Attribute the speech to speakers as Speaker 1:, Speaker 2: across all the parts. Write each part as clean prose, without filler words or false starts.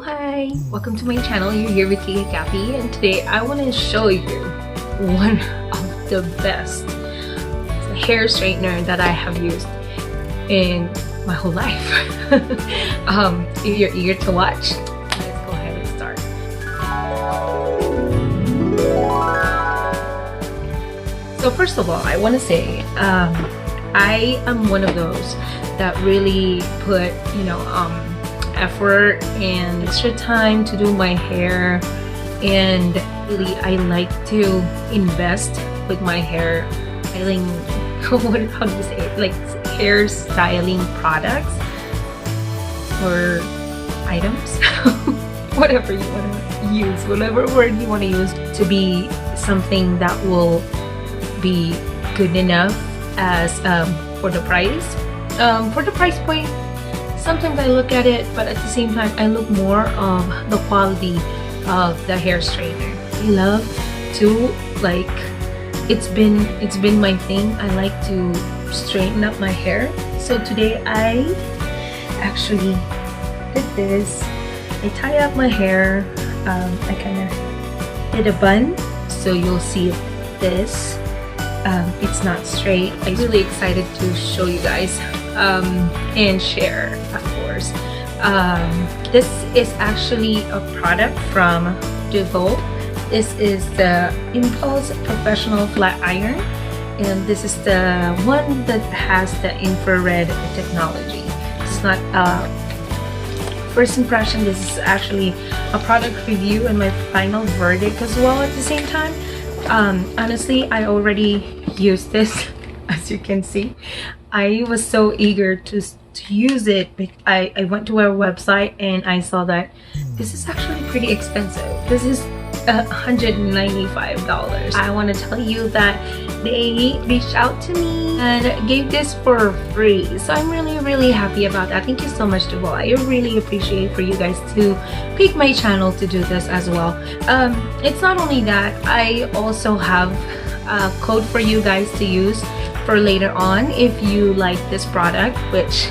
Speaker 1: Hi, welcome to my channel. You're here with Tia Kathy, and today I want to show you one of the best hair straightener that I have used in my whole life. If you're eager to watch, let's go ahead and start. So first of all, I want to say I am one of those that really put effort and extra time to do my hair, and really I like to invest with my hair styling how do you say it, like hair styling products or items whatever you want to use, whatever word you want to use, to be something that will be good enough as for the price point. Sometimes I look at it, but at the same time I look more of the quality of the hair straightener. I love to, like, it's been my thing. I like to straighten up my hair. So today I actually did this. I tie up my hair. I kind of did a bun, so you'll see this. It's not straight. I'm really excited to show you guys and share, of course. This is actually a product from Duvolle. This is the Impulse Professional Flat Iron, and this is the one that has the infrared technology. It's not first impression. This is actually a product review and my final verdict as well at the same time. Honestly, I already used this. As you can see, I was so eager to use it. I went to our website and I saw that this is actually pretty expensive. This is $195. I want to tell you that they reached out to me and gave this for free, so I'm really happy about that. Thank you so much, Duvolle. I really appreciate for you guys to pick my channel to do this as well. It's not only that, I also have a code for you guys to use for later on if you like this product, which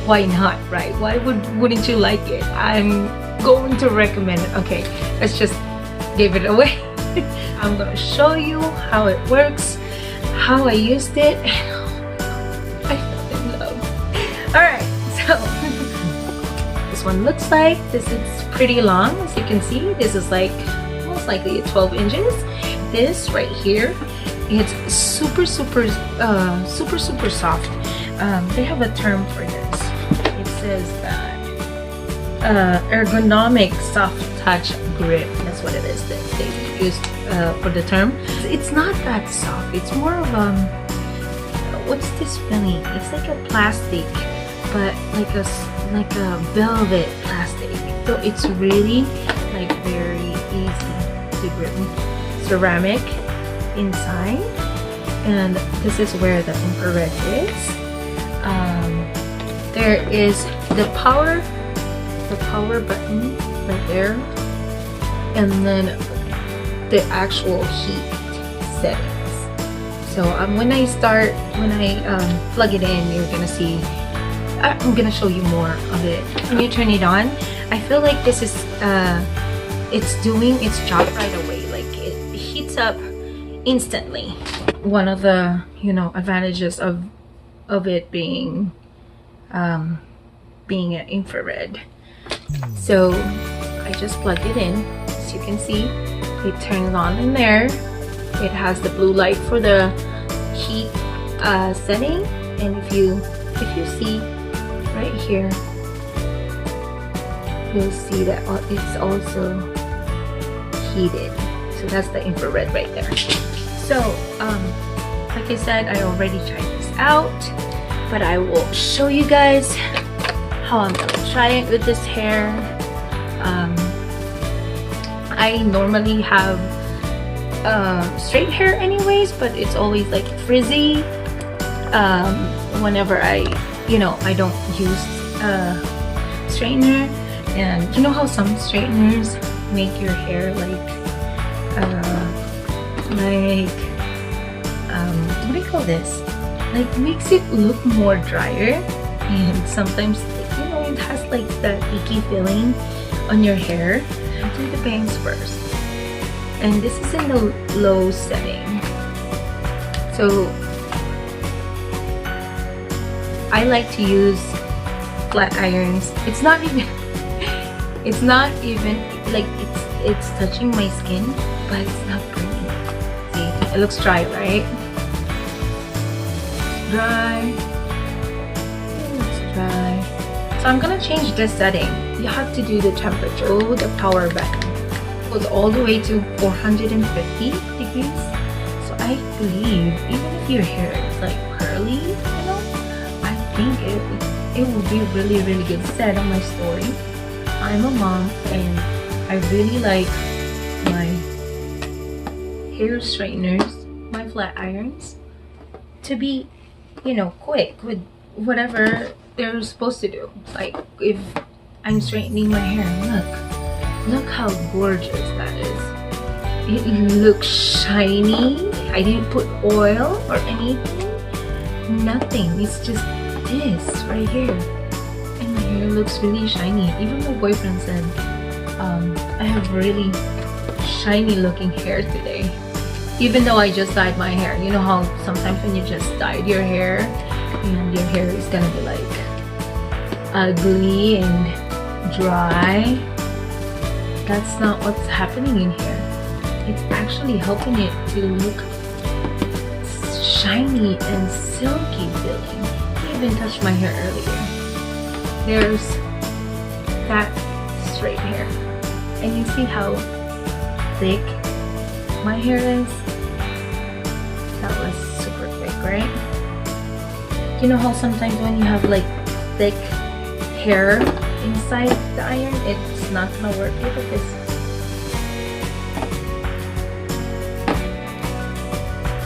Speaker 1: why not, right? Why wouldn't you like it? I'm going to recommend it. Okay, let's just give it away. I'm gonna show you how it works, how I used it, and I fell in love. Alright, so this one looks like this. Is pretty long, as you can see. This is like most likely 12 inches. This right here, it's super soft. They have a term for this. It says that ergonomic soft touch grip. That's what it is that they use for the term. It's not that soft. It's more of what's this feeling? It's like a plastic, but like a velvet plastic. So it's really like very easy to grip. Ceramic inside, and this is where the infrared is. There is the power button right there, and then the actual heat settings. So when I plug it in, you're gonna see. I'm gonna show you more of it. When you turn it on, I feel like this is it's doing its job right away. Like it heats up instantly. One of the advantages of it being an infrared. So I just plug it in. As you can see, it turns on in there. It has the blue light for the heat setting, and if you see right here, you'll see that it's also heated. So that's the infrared right there. So like I said, I already tried this out, but I will show you guys how I'm gonna try it with this hair. I normally have straight hair anyways, but it's always like frizzy whenever I don't use straightener. And you know how some straighteners make your hair like what do you call this? Like makes it look more drier, and sometimes it has like that icky feeling. on your hair, do the bangs first. And this is in the low setting. So I like to use flat irons. It's not even like it's touching my skin, but it's not burning. See, it looks dry, right? Dry. It looks dry. So I'm gonna change this setting. You have to do the temperature. Oh, the power button goes all the way to 450 degrees. So I believe even if your hair is like curly, you know, I think it will be really good. Said on my story, I'm a mom and I really like my hair straighteners, my flat irons, to be, you know, quick with whatever they're supposed to do. Like if I'm straightening my hair, look how gorgeous that is. It looks shiny. I didn't put oil or anything, nothing. It's just this right here, and my hair looks really shiny. Even my boyfriend said I have really shiny looking hair today, even though I just dyed my hair. You know how sometimes when you just dyed your hair and your hair is gonna be like ugly and dry? That's not what's happening in here. It's actually helping it to look shiny and silky feeling. I even touched my hair earlier. There's that straight hair, and you see how thick my hair is. That was super thick, right? You know how sometimes when you have like thick hair inside the iron, it's not gonna work. Look at this.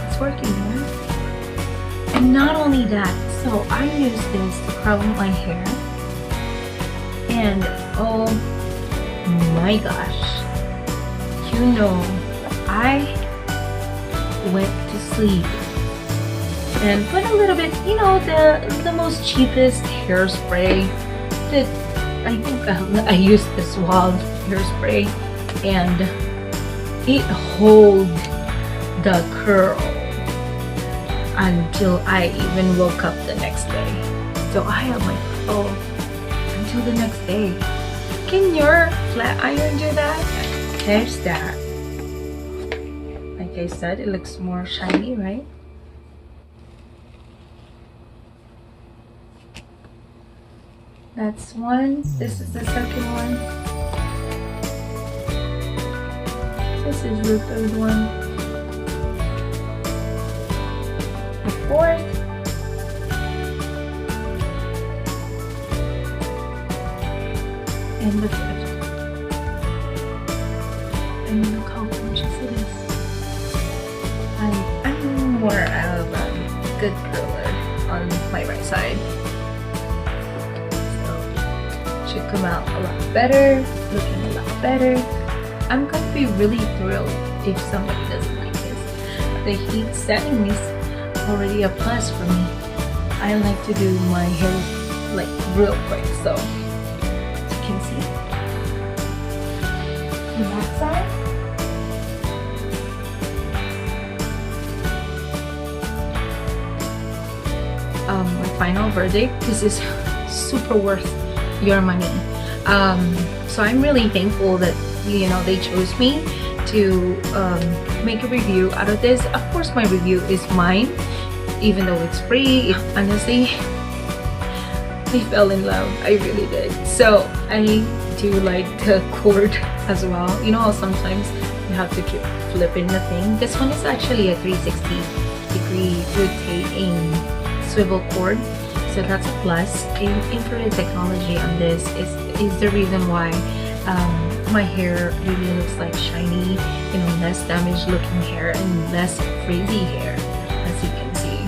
Speaker 1: It's working, right? And not only that, so I use this to curl my hair, and oh my gosh, you know, I went to sleep and put a little bit, you know, the most cheapest hairspray that I think I used the Suave hairspray, and it holds the curl until I even woke up the next day. So I have my curl until the next day. Can your flat iron do that? There's that. Like I said, it looks more shiny, right? That's one. This is the second one. This is the third one. The fourth. And the fifth. And look how gorgeous it is. I'm more of a good curler on my right side. Should come out a lot better, looking a lot better. I'm gonna be really thrilled if somebody doesn't like this. The heat setting is already a plus for me. I like to do my hair like real quick, so as you can see. The back side. My final verdict, this is super worth your money. So I'm really thankful that, you know, they chose me to make a review out of this. Of course my review is mine, even though it's free. Honestly, I fell in love. I really did. So I do like the cord as well. You know how sometimes you have to keep flipping the thing? This one is actually a 360-degree rotating swivel cord. So that's a plus. Infrared technology on this is the reason why my hair really looks like shiny, you know, less damaged looking hair and less frizzy hair, as you can see.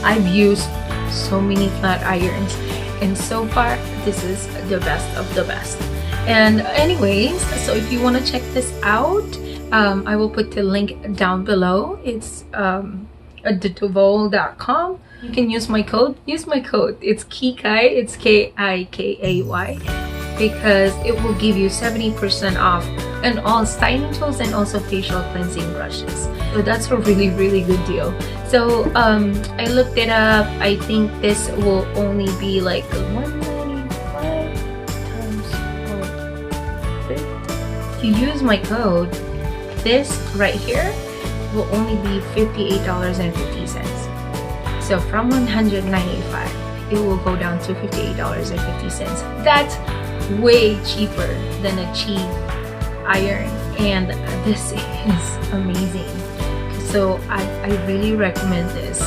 Speaker 1: I've used so many flat irons, and so far this is the best of the best. And anyways, so if you want to check this out, I will put the link down below. It's at Duvolle.com. You can use my code. Use my code. It's Kikay. It's Kikay. because it will give you 70% off and all styling tools and also facial cleansing brushes. So that's a really, really good deal. So I looked it up. I think this will only be like $195 times 4. If you use my code, this right here will only be $58.50. So from $195, it will go down to $58.50. That's way cheaper than a cheap iron, and this is amazing. So I really recommend this.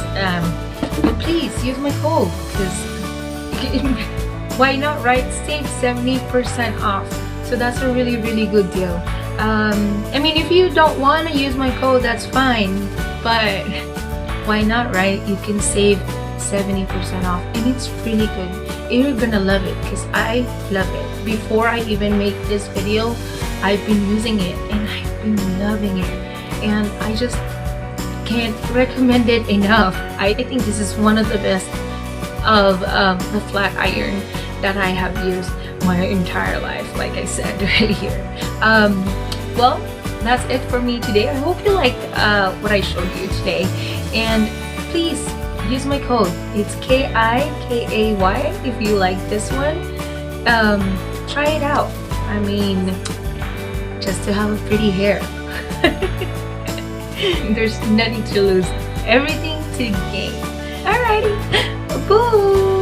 Speaker 1: But please use my code, because why not, right? Save 70% off. So that's a really, really good deal. I mean, if you don't want to use my code, that's fine, but why not, right? You can save 70% off, and it's really good. You're gonna love it, because I love it. Before I even make this video, I've been using it and I've been loving it, and I just can't recommend it enough. I think this is one of the best of the flat iron that I have used my entire life, like I said earlier. Well, that's it for me today. I hope you liked what I showed you today, and please use my code. It's KIKAY if you like this one. Try it out. I mean, just to have a pretty hair. There's nothing to lose, everything to gain. Alrighty, boo!